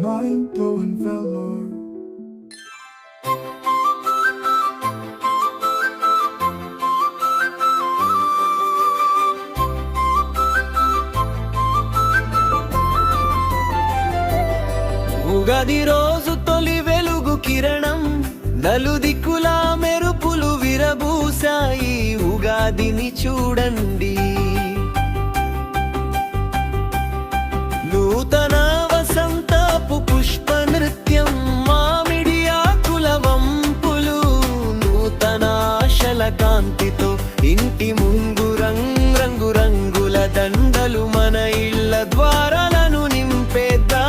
Mind-blowing velour. Ugadi రోజు తొలి వెలుగు కిరణం నలుదిక్కులా మెరుపులు విరబూసాయి. ఉగాదిని చూడండి, నూతన వసంతపు పుష్ప నృత్యం, మామిడి ఆకుల వంపులు, నూతన ఆశల కాంతితో ఇంటి ముందు రంగు రంగుల దండలు మన ఇళ్ళ ద్వారాలను నింపేద్దా.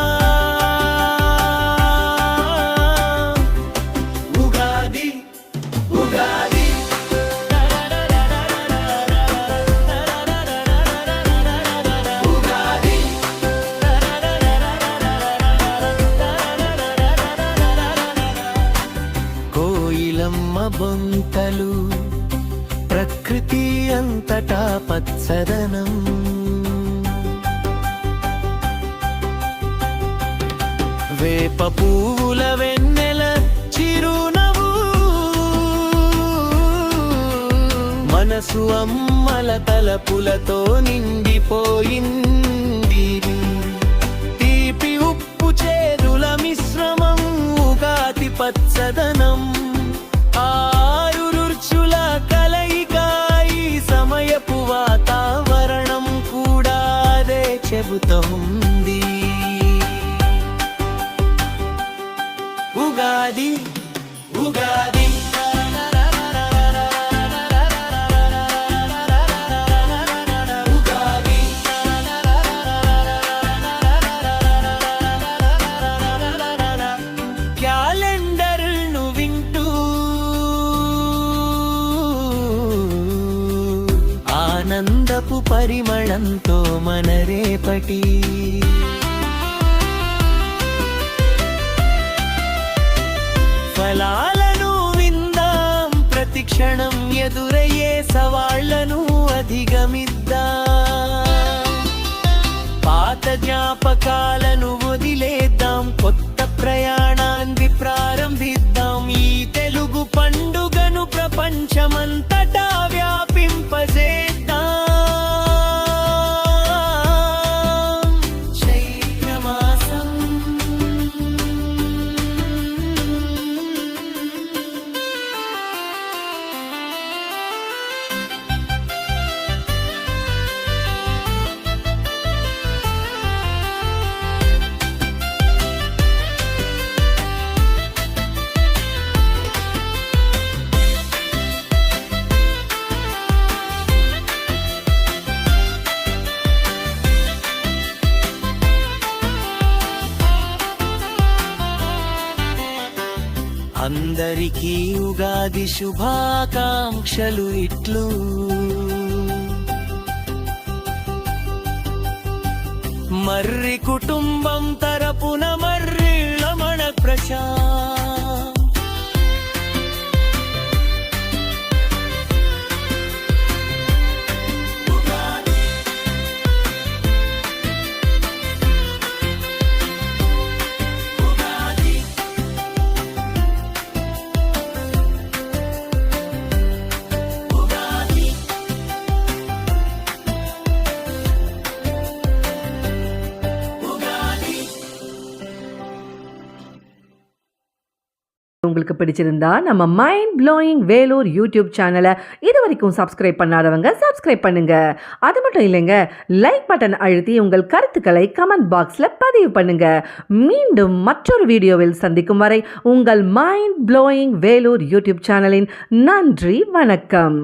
బొంతలు ప్రకృతి అంతటా పచ్చదనం, వేప పువ్వుల వెన్నెల చిరునవ్వు, మనసు అమ్మల తలపులతో నిండిపోయింది. తీపి ఉప్పు చేదుల మిశ్రమం, ఉగాది పచ్చదనం, ఆరు రుచుల కలయిక, ఈ సమయపు వాతావరణం కూడా అదే చెబుతోంది. ఉగాది ఉగాది ఆనందపు పరిమళంతో మన రేపటి ఫలాలను విందాం, ప్రతి క్షణం ఎదురయ్యే సవాళ్లను అధిగమిద్దాం. పాత జ్ఞాపకాలను వదిలేద్దాం, కొత్త ప్రయాణాన్ని ప్రారంభిద్దాం. ఈ తెలుగు పండుగను ప్రపంచమంతటా వ్యాపింపజేద్దాం. చైత్రమాసం అందరికీ ఉగాది శుభాకాంక్షలు ఇట్లు. మర్రి కుటుంబం తరపున మర్రిళ్ళ మన ప్రశాంత్. உங்களுக்கு பிடிச்சிருந்தா நம்ம மைண்ட் ப்ளோயிங் வேலூர் யூடியூப் சேனலை இது வரைக்கும் சப்ஸ்கிரைப் பண்ணாதவங்க சப்ஸ்கிரைப் பண்ணுங்க. அது மட்டும் இல்லைங்க, லைக் பட்டன் அழுத்தி உங்கள் கருத்துக்களை கமெண்ட் பாக்ஸில் பதிவு பண்ணுங்க. மீண்டும் மற்றொரு வீடியோவில் சந்திக்கும் வரை உங்கள் மைண்ட் ப்ளோயிங் வேலூர் யூடியூப் சேனலின் நன்றி, வணக்கம்.